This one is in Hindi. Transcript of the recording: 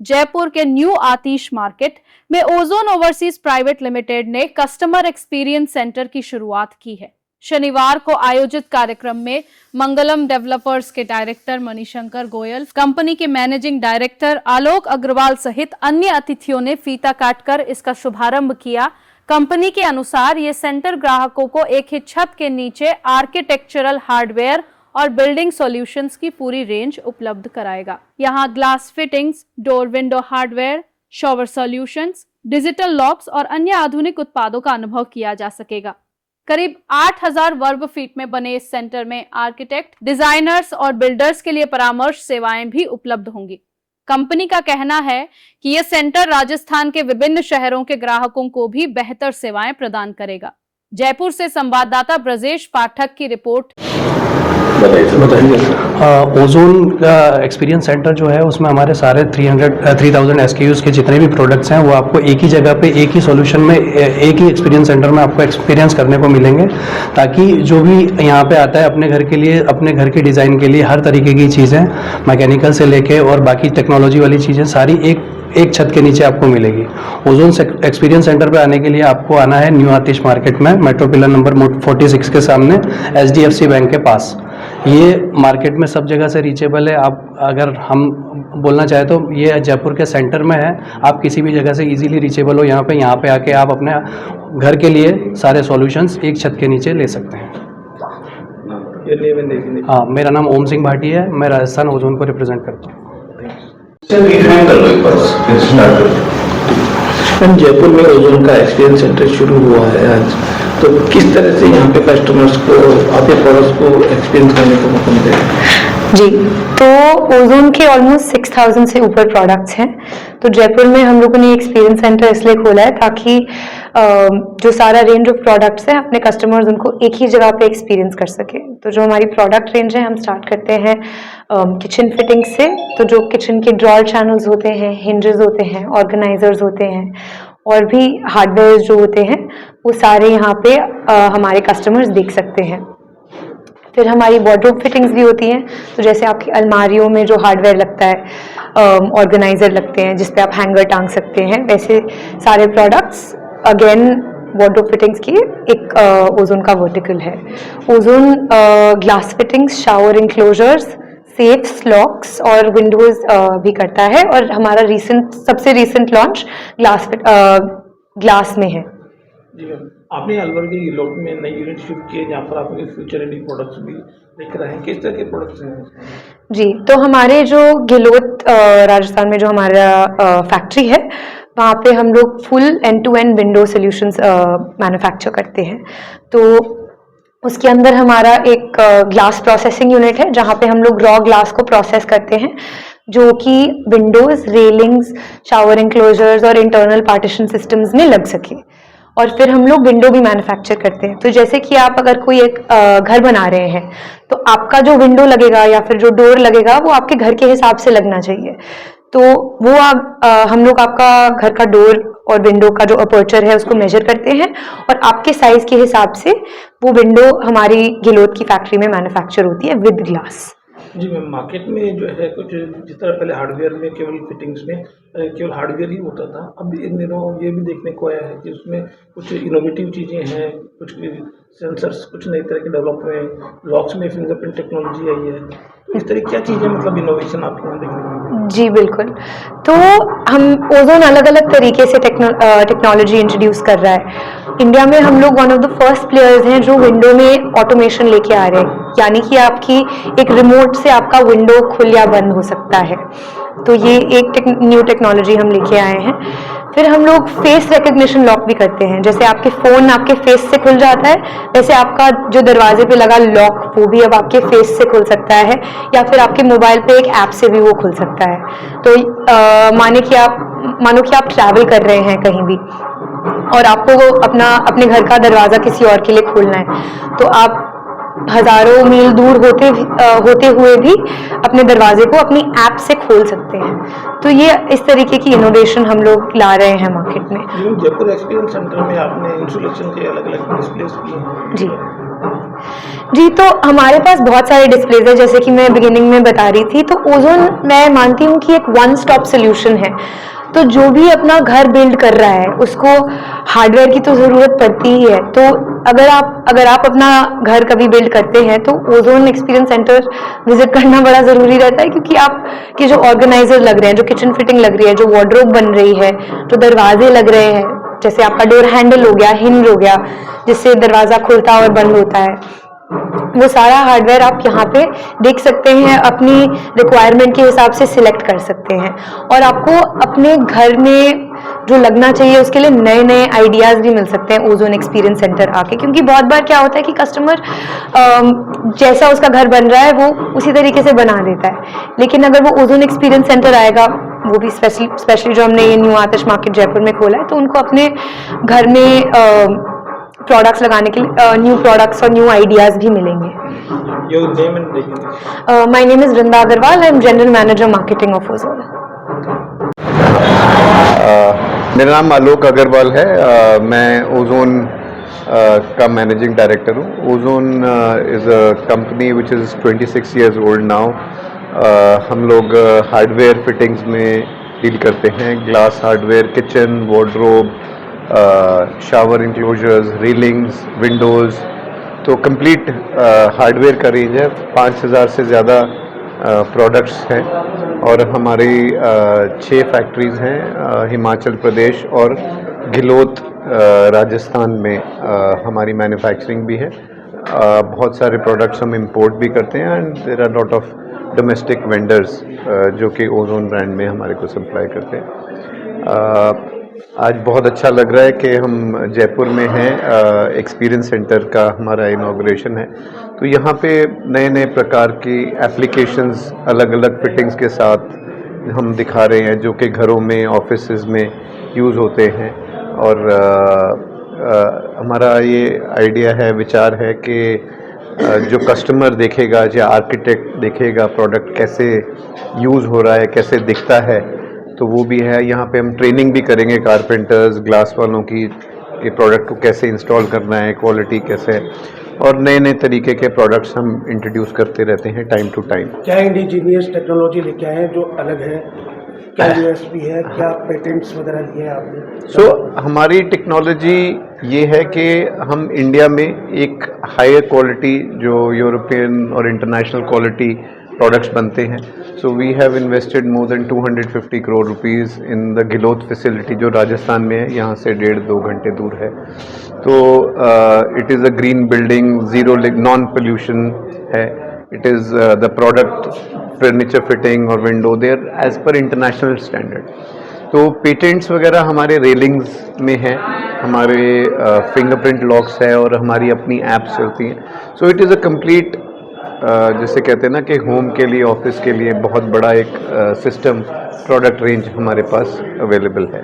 जयपुर के न्यू आतिश मार्केट में ओजोन ओवरसीज प्राइवेट लिमिटेड ने कस्टमर एक्सपीरियंस सेंटर की शुरुआत की है। शनिवार को आयोजित कार्यक्रम में मंगलम डेवलपर्स के डायरेक्टर मणिशंकर गोयल, कंपनी के मैनेजिंग डायरेक्टर आलोक अग्रवाल सहित अन्य अतिथियों ने फीता काटकर इसका शुभारंभ किया। कंपनी के अनुसार ये सेंटर ग्राहकों को एक ही छत के नीचे आर्किटेक्चरल हार्डवेयर और बिल्डिंग सॉल्यूशंस की पूरी रेंज उपलब्ध कराएगा। यहाँ glass fittings, door window hardware, shower solutions, digital locks और अन्य आधुनिक उत्पादों का अनुभव किया जा सकेगा। करीब 8000 वर्ग फीट में बने इस सेंटर में आर्किटेक्ट, डिजाइनर्स और बिल्डर्स के लिए परामर्श सेवाएं भी उपलब्ध होंगी। कंपनी का कहना है कि यह सेंटर राजस्थान के विभिन्न शहरों के ग्राहकों को भी बेहतर सेवाएं प्रदान करेगा। जयपुर से संवाददाता ब्रजेश पाठक की रिपोर्ट। ओजोन का एक्सपीरियंस सेंटर जो है उसमें हमारे सारे 3000 SKUs के जितने भी प्रोडक्ट्स हैं वो आपको एक ही जगह पे, एक ही सॉल्यूशन में, एक ही एक्सपीरियंस सेंटर में आपको एक्सपीरियंस करने को मिलेंगे, ताकि जो भी यहाँ पे आता है अपने घर के लिए, अपने घर के डिज़ाइन के लिए हर तरीके की चीज़ें, मैकेनिकल से लेके और बाकी टेक्नोलॉजी वाली चीज़ें सारी एक छत के नीचे आपको मिलेगी। ओजोन एक्सपीरियंस सेंटर पे आने के लिए आपको आना है न्यू आतिश मार्केट में, मेट्रो पिलर नंबर 46 के सामने, HDFC बैंक के पास। ये मार्केट में सब जगह से रीचेबल है। आप अगर हम बोलना चाहें तो ये जयपुर के सेंटर में है, आप किसी भी जगह से इजीली रीचेबल हो। यहाँ पे आके आप अपने घर के लिए सारे सॉल्यूशंस एक छत के नीचे ले सकते हैं। हाँ, मेरा नाम ओम सिंह भाटी है, मैं राजस्थान ओजोन को रिप्रेजेंट करता हूँ। जयपुर में ओजोन का एक्सपीरियंस सेंटर शुरू हुआ है आज, तो किस तरह से यहाँ पे कस्टमर्स को आपके प्रोडक्ट्स को एक्सपीरियंस करने को मौका मिलेगा? जी, तो ओजोन के ऑलमोस्ट 6000 से ऊपर प्रोडक्ट्स हैं। तो जयपुर में हम लोगों ने एक्सपीरियंस सेंटर इसलिए खोला है ताकि जो सारा रेंज ऑफ प्रोडक्ट्स हैं अपने कस्टमर्स उनको एक ही जगह पे एक्सपीरियंस कर सके। तो जो हमारी प्रोडक्ट रेंज है, हम स्टार्ट करते हैं किचन फिटिंग्स से। तो जो किचन के ड्रॉर चैनल्स होते हैं, हिंजेस होते हैं, ऑर्गेनाइजर्स होते हैं और भी हार्डवेयर जो होते हैं, वो सारे यहाँ पे हमारे कस्टमर्स देख सकते हैं। फिर हमारी वार्डरोब फिटिंग्स भी होती हैं। तो जैसे आपकी अलमारियों में जो हार्डवेयर लगता है, ऑर्गेनाइजर लगते हैं जिस पे आप हैंगर टांग सकते हैं, वैसे सारे प्रोडक्ट्स अगेन वार्डरोब फिटिंग्स की एक ओजोन का वर्टिकल है। Ozone glass fittings, shower enclosures, safes, locks और विंडोज भी करता है। और हमारा सबसे रिसेंट लॉन्च ग्लास में है। जी मैम, आपने अलवर के लोक में नई यूनिट शिफ्ट किए जहाँ पर आपके फ्यूचर रेडी प्रोडक्ट्स भी दिख रहे हैं, किस तरह के प्रोडक्ट्स हैं? जी, तो हमारे जो गिलोत राजस्थान में जो हमारा फैक्ट्री है, वहाँ पे हम लोग full end-to-end window solutions manufacture करते हैं। तो उसके अंदर हमारा एक ग्लास प्रोसेसिंग यूनिट है जहाँ पे हम लोग रॉ ग्लास को प्रोसेस करते हैं, जो कि विंडोज, रेलिंग्स, शावर इंक्लोजर्स और इंटरनल पार्टीशन सिस्टम्स में लग सके। और फिर हम लोग विंडो भी मैन्युफैक्चर करते हैं। तो जैसे कि आप अगर कोई एक घर बना रहे हैं, तो आपका जो विंडो लगेगा या फिर जो डोर लगेगा वो आपके घर के हिसाब से लगना चाहिए। तो वो हम लोग आपका घर का डोर और विंडो का जो अपर्चर है उसको मेजर करते हैं और आपके साइज के हिसाब से वो विंडो हमारी गिलोत की फैक्ट्री में मैन्युफैक्चर होती है विद ग्लास। जी मैम, मार्केट में जो है कुछ जिस तरह पहले हार्डवेयर में केवल फिटिंग्स में केवल हार्डवेयर ही होता था, अब इन दिनों ये भी देखने को आया है कि उसमें कुछ इनोवेटिव चीज़ें हैं, कुछ सेंसर्स, कुछ नई तरह के डेवलपमेंट, लॉक्स में फिंगरप्रिंट टेक्नोलॉजी आई है। तो इस तरह क्या चीज़ें, मतलब इनोवेशन आपके यहाँ देखने को मिली? जी बिल्कुल, तो हम ओजोन अलग अलग तरीके से टेक्नोलॉजी इंट्रोड्यूस कर रहा है। इंडिया में हम लोग one of the first players हैं जो विंडो में ऑटोमेशन लेके आ रहे हैं, यानी कि आपकी एक रिमोट से आपका विंडो खुल या बंद हो सकता है। तो ये एक न्यू टेक्नोलॉजी हम लेके आए हैं। फिर हम लोग फेस रिकग्निशन लॉक भी करते हैं। जैसे आपके फ़ोन आपके फेस से खुल जाता है, वैसे आपका जो दरवाजे पे लगा लॉक वो भी अब आपके फेस से खुल सकता है, या फिर आपके मोबाइल पे एक ऐप से भी वो खुल सकता है। तो मानो कि आप ट्रैवल कर रहे हैं कहीं भी और आपको अपने घर का दरवाज़ा किसी और के लिए खोलना है, तो आप हजारों मील दूर होते हुए भी अपने दरवाजे को अपनी ऐप से खोल सकते हैं। तो ये इस तरीके की इनोवेशन हम लोग ला रहे हैं मार्केट में। जयपुर एक्सपीरियंस सेंटर में आपने इंसुलेशन के अलग अलग डिस्प्लेस किए हैं। जी, जी, तो हमारे पास बहुत सारे डिस्प्लेज है, जैसे कि मैं बिगिनिंग में बता रही थी, तो ओज़ोन मैं मानती हूँ कि एक वन स्टॉप सॉल्यूशन है। तो जो भी अपना घर बिल्ड कर रहा है, उसको हार्डवेयर की तो ज़रूरत पड़ती ही है। तो अगर आप अपना घर कभी बिल्ड करते हैं, तो ओज़ोन एक्सपीरियंस सेंटर विज़िट करना बड़ा ज़रूरी रहता है, क्योंकि आपके जो ऑर्गेनाइज़र लग रहे हैं, जो किचन फिटिंग लग रही है, जो वार्डरोब बन रही है, जो दरवाजे लग रहे हैं, जैसे आपका डोर हैंडल हो गया, हिंज हो गया, जिससे दरवाज़ा खुलता और बंद होता है, वो सारा हार्डवेयर आप यहाँ पे देख सकते हैं, अपनी रिक्वायरमेंट के हिसाब से सिलेक्ट कर सकते हैं, और आपको अपने घर में जो लगना चाहिए उसके लिए नए नए आइडियाज़ भी मिल सकते हैं ओज़ोन एक्सपीरियंस सेंटर आके, क्योंकि बहुत बार क्या होता है कि कस्टमर जैसा उसका घर बन रहा है वो उसी तरीके से बना देता है, लेकिन अगर वो ओज़ोन एक्सपीरियंस सेंटर आएगा, वो भी स्पेशली जो हमने ये न्यू आतिश मार्केट जयपुर में खोला है, तो उनको अपने घर में प्रोडक्ट्स लगाने के लिए न्यू प्रोडक्ट्स और न्यू आइडियाज़ भी मिलेंगे। Your name and dignity. My name is Vrinda Agarwal, I am general manager marketing of Ozone. मेरा नाम आलोक अग्रवाल है। मैं ओज़ोन का मैनेजिंग डायरेक्टर हूँ। Ozone is a company which is 26 years old now. हम लोग हार्डवेयर फिटिंग्स में डील करते हैं, glass hardware, kitchen, wardrobe, shower enclosures, railings, windows, तो कंप्लीट हार्डवेयर का रेंज है। 5000 से ज़्यादा प्रोडक्ट्स हैं, और हमारी 6 फैक्ट्रीज़ हैं हिमाचल प्रदेश और गिलोत राजस्थान में हमारी मैन्युफैक्चरिंग भी है। बहुत सारे प्रोडक्ट्स हम इंपोर्ट भी करते हैं, and there are lot of domestic vendors जो कि ओज़ोन ब्रांड में हमारे को सप्लाई करते हैं। आज बहुत अच्छा लग रहा है कि हम जयपुर में हैं। एक्सपीरियंस सेंटर का हमारा इनॉग्रेशन है, तो यहाँ पे नए नए प्रकार की एप्लीकेशंस अलग अलग फिटिंग्स के साथ हम दिखा रहे हैं, जो कि घरों में, ऑफिसेज में यूज़ होते हैं। और हमारा ये आइडिया है, विचार है कि जो कस्टमर देखेगा या आर्किटेक्ट देखेगा प्रोडक्ट कैसे यूज़ हो रहा है, कैसे दिखता है, तो वो भी है। यहाँ पे हम ट्रेनिंग भी करेंगे कारपेंटर्स, ग्लास वालों की, कि प्रोडक्ट को कैसे इंस्टॉल करना है, क्वालिटी कैसे है, और नए नए तरीके के प्रोडक्ट्स हम इंट्रोड्यूस करते रहते हैं टाइम टू टाइम। क्या इंडिजीनियस टेक्नोलॉजी लेके आए हैं जो अलग है? क्या यूएसपी है? क्या पेटेंट्स वगैरह दिए आपने? हमारी टेक्नोलॉजी ये है कि हम इंडिया में एक हायर क्वालिटी, जो यूरोपियन और इंटरनेशनल क्वालिटी प्रोडक्ट्स बनते हैं। So we have invested more than 250 crore rupees in the Ghiloth facility, जो राजस्थान में है, यहाँ से 1.5-2 घंटे दूर है। तो it is a green building, zero non pollution है। It is the product furniture fitting और window there as per international standard. तो पेटेंट्स वगैरह हमारे रेलिंग्स में है, हमारे फिंगरप्रिंट लॉक्स है, और हमारी अपनी ऐप्स चलती हैं। So it is a complete, जैसे कहते हैं ना कि होम के लिए, ऑफिस के लिए बहुत बड़ा एक सिस्टम, प्रोडक्ट रेंज हमारे पास अवेलेबल है।